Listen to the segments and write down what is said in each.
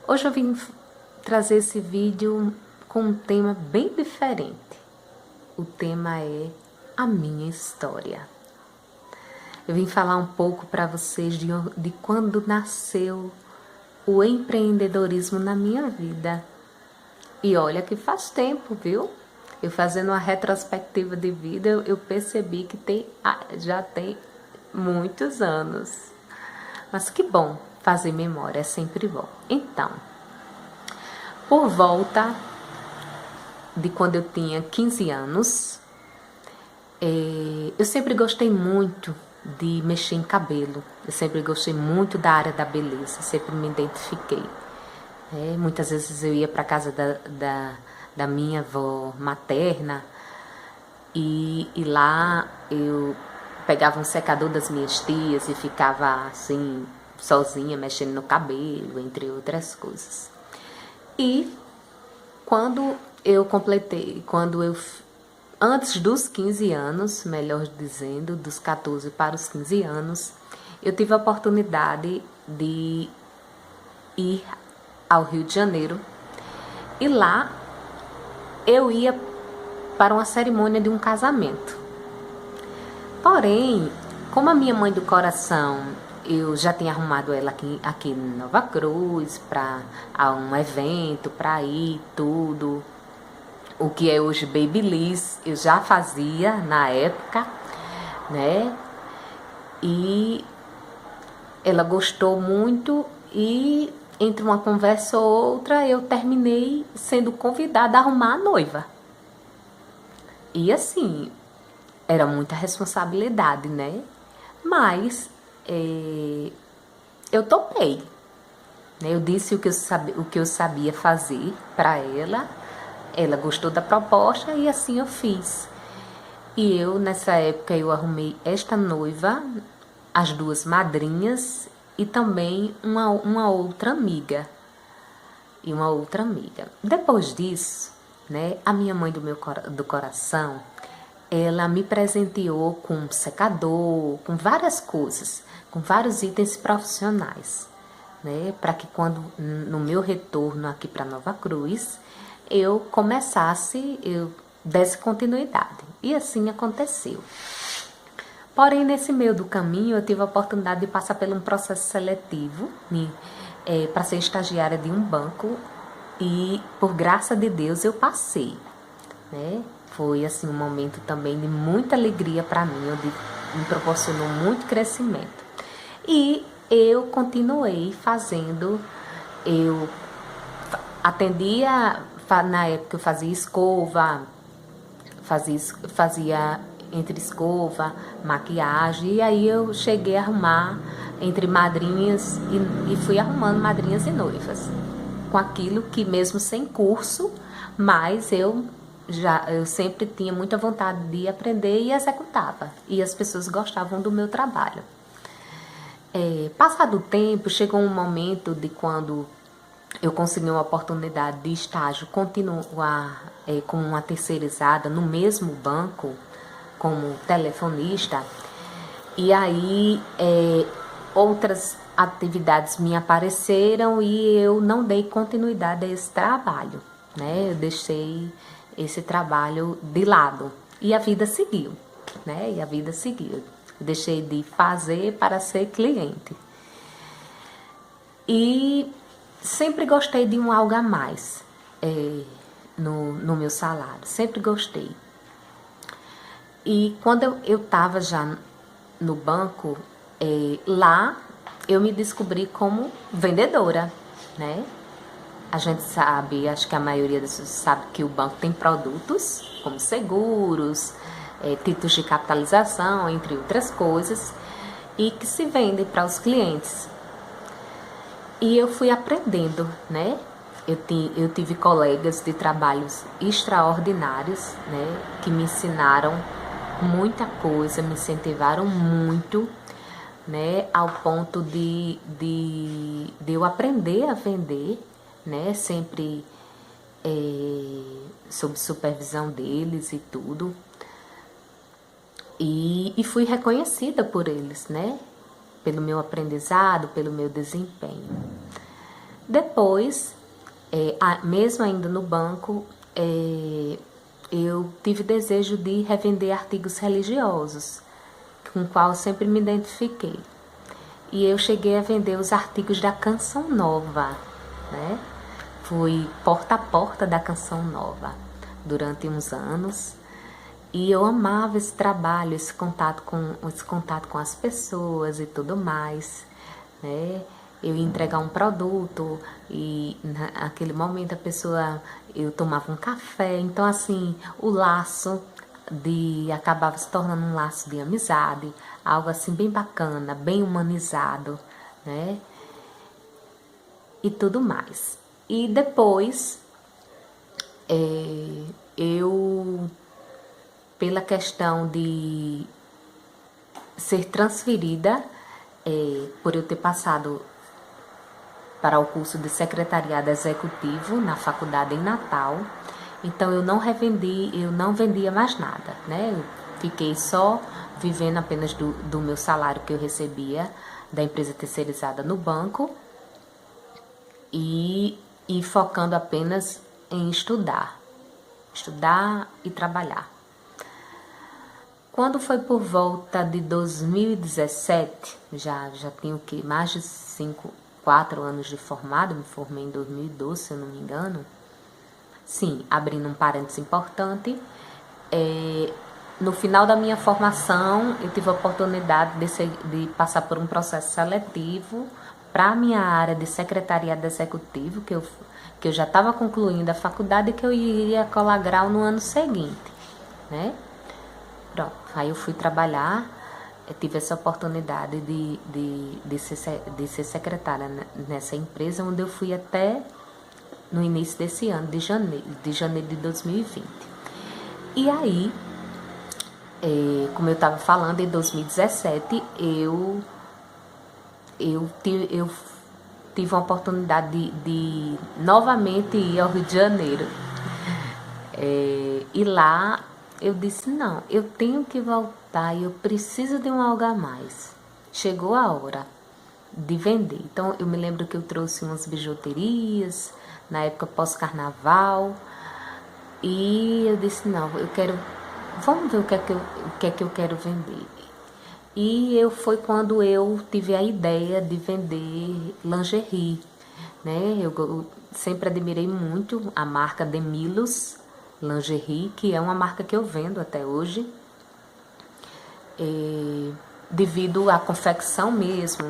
Hoje eu vim trazer esse vídeo com um tema bem diferente. O tema é a minha história. Eu vim falar um pouco para vocês de quando nasceu o empreendedorismo na minha vida. E olha que faz tempo, viu? Eu fazendo uma retrospectiva de vida, eu percebi que já tem muitos anos. Mas que bom, fazer memória é sempre bom. Então, por volta de quando eu tinha 15 anos, eu sempre gostei muito de mexer em cabelo. Eu sempre gostei muito da área da beleza, sempre me identifiquei. Muitas vezes eu ia para casa da minha avó materna e lá eu pegava um secador das minhas tias e ficava assim, sozinha, mexendo no cabelo, entre outras coisas. E quando eu antes dos 15 anos, melhor dizendo, dos 14 para os 15 anos, eu tive a oportunidade de ir ao Rio de Janeiro. E lá eu ia para uma cerimônia de um casamento. Porém, como a minha mãe do coração, eu já tinha arrumado ela aqui em Nova Cruz para um evento, para ir, tudo. O que é hoje Babyliss, eu já fazia na época, né? E ela gostou muito e entre uma conversa ou outra eu terminei sendo convidada a arrumar a noiva. E assim, era muita responsabilidade, né? Mas eu topei. Eu disse o que eu sabia fazer para ela. Ela gostou da proposta e assim eu fiz. E eu, nessa época, eu arrumei esta noiva, as duas madrinhas e também uma outra amiga. Depois disso, né, a minha mãe do coração, ela me presenteou com um secador, com várias coisas, com vários itens profissionais, né, para que quando no meu retorno aqui para Nova Cruz, eu desse continuidade. E assim aconteceu. Porém, nesse meio do caminho, eu tive a oportunidade de passar por um processo seletivo para ser estagiária de um banco e, por graça de Deus, eu passei, né? Foi assim um momento também de muita alegria para mim, onde me proporcionou muito crescimento. E eu continuei fazendo, eu atendia, na época eu fazia escova, fazia entre escova, maquiagem, e aí eu cheguei a arrumar entre madrinhas e fui arrumando madrinhas e noivas, com aquilo que mesmo sem curso, mas eu sempre tinha muita vontade de aprender e executava, e as pessoas gostavam do meu trabalho. Passado o tempo, chegou um momento de quando eu consegui uma oportunidade de estágio, continuar como uma terceirizada no mesmo banco, como telefonista, e aí outras atividades me apareceram e eu não dei continuidade a esse trabalho, né? Eu deixei esse trabalho de lado e a vida seguiu, né? Eu deixei de fazer para ser cliente. E sempre gostei de um algo a mais no meu salário, sempre gostei. E quando eu estava já no banco, lá eu me descobri como vendedora, né? A gente sabe, acho que a maioria das pessoas sabe que o banco tem produtos como seguros, títulos de capitalização, entre outras coisas, e que se vendem para os clientes. E eu fui aprendendo, né? Eu tive colegas de trabalhos extraordinários, né? Que me ensinaram muita coisa, me incentivaram muito, né? Ao ponto de eu aprender a vender, né? Sempre sob supervisão deles e tudo. E fui reconhecida por eles, né? Pelo meu aprendizado, pelo meu desempenho. Depois, mesmo ainda no banco, eu tive desejo de revender artigos religiosos, com o qual eu sempre me identifiquei. E eu cheguei a vender os artigos da Canção Nova, né? Fui porta a porta da Canção Nova durante uns anos. E eu amava esse trabalho, esse contato com as pessoas e tudo mais, né? Eu ia entregar um produto e naquele momento eu tomava um café, então assim, o laço acabava se tornando um laço de amizade, algo assim bem bacana, bem humanizado, né? E tudo mais. E depois, eu, pela questão de ser transferida, por eu ter passado para o curso de secretariado executivo na faculdade em Natal, então eu não vendia mais nada, né? Eu fiquei só vivendo apenas do meu salário que eu recebia da empresa terceirizada no banco e focando apenas em estudar e trabalhar. Quando foi por volta de 2017, já tenho mais de 4 anos de formado, me formei em 2012, se eu não me engano. Sim, abrindo um parênteses importante, no final da minha formação, eu tive a oportunidade de passar por um processo seletivo para a minha área de secretariado executivo, que eu já estava concluindo a faculdade e que eu iria colar grau no ano seguinte, né? Pronto, aí eu fui trabalhar, eu tive essa oportunidade de ser secretária nessa empresa, onde eu fui até no início desse ano, de janeiro de 2020. E aí, como eu estava falando, em 2017, eu tive a oportunidade de novamente ir ao Rio de Janeiro. E lá eu disse, não, eu tenho que voltar e eu preciso de um algo a mais. Chegou a hora de vender. Então eu me lembro que eu trouxe umas bijuterias, na época pós-carnaval, e eu disse, não, vamos ver o que é que eu quero vender. E foi quando eu tive a ideia de vender lingerie, né? Eu sempre admirei muito a marca Demilos Lingerie, que é uma marca que eu vendo até hoje, devido à confecção mesmo,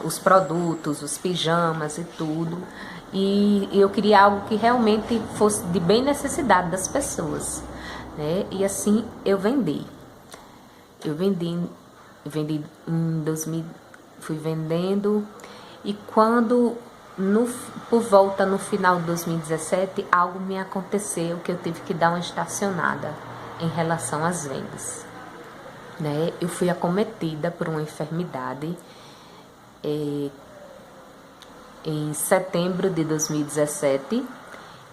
os produtos, os pijamas e tudo. E eu queria algo que realmente fosse de bem necessidade das pessoas, né? E assim eu vendi. Eu vendi em 2000, fui vendendo, e quando por volta no final de 2017, algo me aconteceu que eu tive que dar uma estacionada em relação às vendas, né? Eu fui acometida por uma enfermidade em setembro de 2017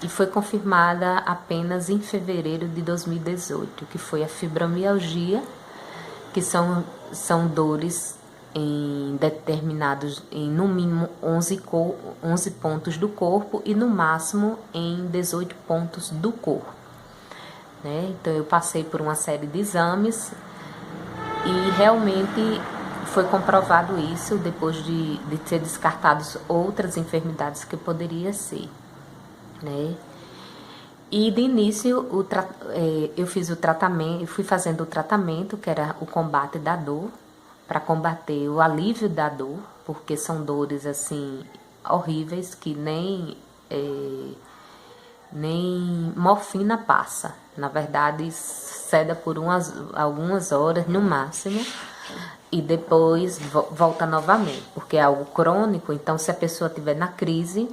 e foi confirmada apenas em fevereiro de 2018, que foi a fibromialgia, que são dores em no mínimo 11 pontos do corpo e no máximo em 18 pontos do corpo, né? Então eu passei por uma série de exames e realmente foi comprovado isso depois de ser descartados outras enfermidades que poderia ser, né? E de início eu fiz o tratamento, eu fui fazendo o tratamento, que era o combate da dor, para combater o alívio da dor, porque são dores assim horríveis que nem morfina passa. Na verdade, ceda por algumas horas no máximo e depois volta novamente, porque é algo crônico. Então, se a pessoa estiver na crise,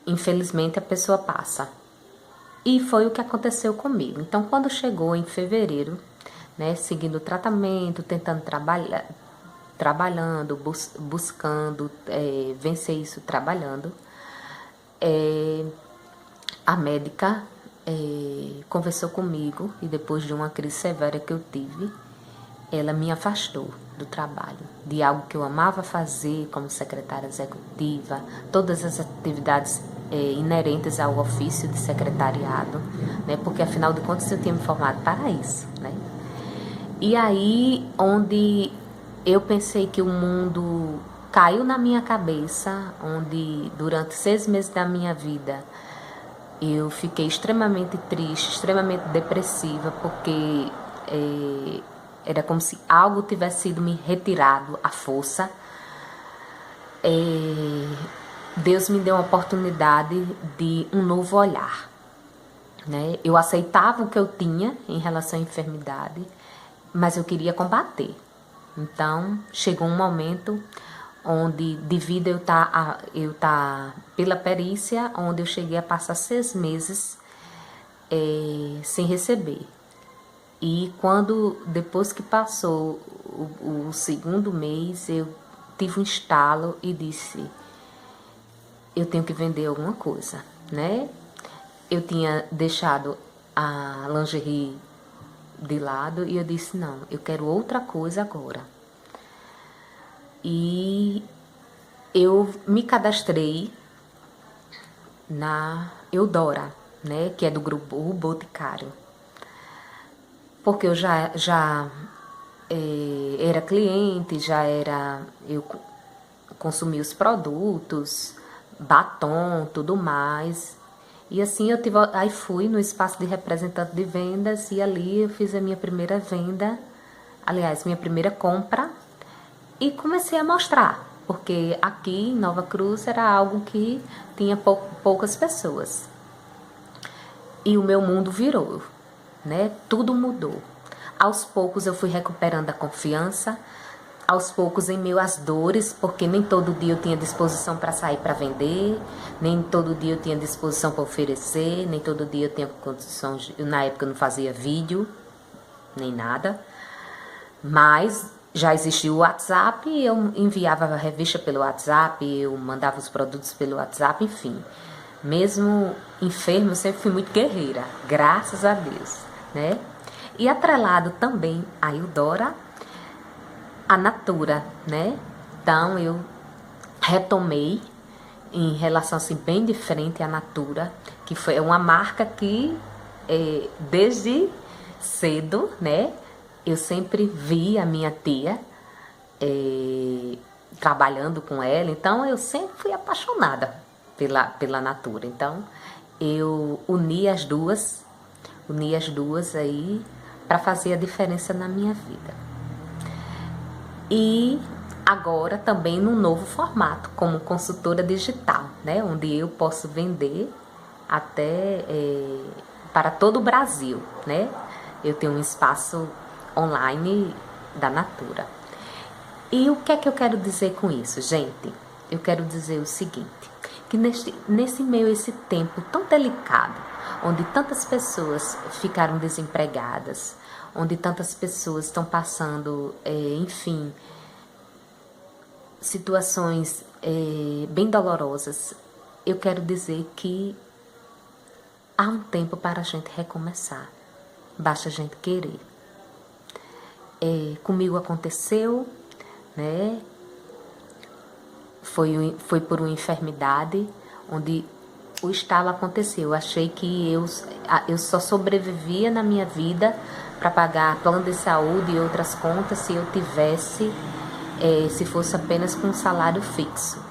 infelizmente a pessoa passa. E foi o que aconteceu comigo. Então, quando chegou em fevereiro, né, seguindo o tratamento, tentando trabalhando, buscando vencer isso trabalhando, a médica conversou comigo, e depois de uma crise severa que eu tive, ela me afastou do trabalho, de algo que eu amava fazer como secretária executiva, todas as atividades inerentes ao ofício de secretariado, né? Porque afinal de contas eu tinha me formado para isso, né? E aí, onde eu pensei que o mundo caiu na minha cabeça, onde durante 6 meses da minha vida eu fiquei extremamente triste, extremamente depressiva, porque era como se algo tivesse sido me retirado à força. Deus me deu a oportunidade de um novo olhar, né? Eu aceitava o que eu tinha em relação à enfermidade, mas eu queria combater. Então, chegou um momento onde, devido eu tá pela perícia, onde eu cheguei a passar 6 meses sem receber. E depois que passou o segundo mês, eu tive um estalo e disse, eu tenho que vender alguma coisa, né? Eu tinha deixado a lingerie de lado e eu disse, não, eu quero outra coisa agora. E eu me cadastrei na Eudora, né, que é do grupo O Boticário. Porque eu já era cliente, eu consumia os produtos, batom, tudo mais. E assim aí fui no espaço de representante de vendas e ali eu fiz a minha primeira venda, aliás, minha primeira compra, e comecei a mostrar, porque aqui em Nova Cruz era algo que tinha poucas pessoas. E o meu mundo virou, né? Tudo mudou. Aos poucos eu fui recuperando a confiança, aos poucos em meio às dores, porque nem todo dia eu tinha disposição para sair para vender, nem todo dia eu tinha disposição para oferecer, nem todo dia eu tinha condições, na época eu não fazia vídeo, nem nada, mas já existia o WhatsApp, eu enviava a revista pelo WhatsApp, eu mandava os produtos pelo WhatsApp, enfim. Mesmo enfermo, eu sempre fui muito guerreira, graças a Deus, né? E atrelado também a Eudora, a Natura, né? Então eu retomei em relação assim bem diferente à Natura, que foi uma marca que desde cedo, né? Eu sempre vi a minha tia trabalhando com ela, então eu sempre fui apaixonada pela Natura. Então eu uni as duas aí para fazer a diferença na minha vida. E agora também num novo formato, como consultora digital, né? Onde eu posso vender até para todo o Brasil, né? Eu tenho um espaço online da Natura. E o que é que eu quero dizer com isso, gente? Eu quero dizer o seguinte, que nesse meio, esse tempo tão delicado, onde tantas pessoas ficaram desempregadas, onde tantas pessoas estão passando, enfim, situações bem dolorosas, eu quero dizer que há um tempo para a gente recomeçar, basta a gente querer. Comigo aconteceu, né? Foi por uma enfermidade, onde o estalo aconteceu. Eu achei que eu só sobrevivia na minha vida para pagar plano de saúde e outras contas se eu tivesse, se fosse apenas com um salário fixo.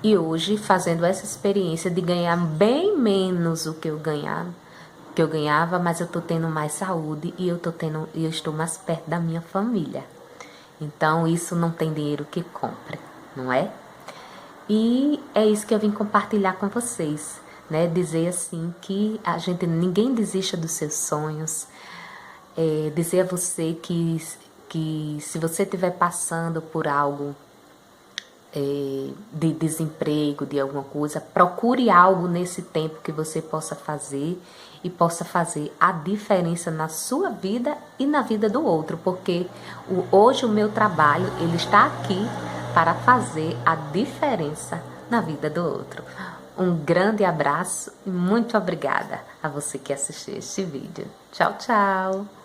E hoje, fazendo essa experiência de ganhar bem menos do que eu ganhava, mas eu estou tendo mais saúde e eu estou mais perto da minha família. Então, isso não tem dinheiro que compre, não é? E é isso que eu vim compartilhar com vocês, né? Dizer assim que ninguém desista dos seus sonhos. Dizer a você que se você estiver passando por algo de desemprego, de alguma coisa, procure algo nesse tempo que você possa fazer e possa fazer a diferença na sua vida e na vida do outro, porque hoje o meu trabalho, ele está aqui para fazer a diferença na vida do outro. Um grande abraço e muito obrigada a você que assistiu este vídeo. Tchau, tchau!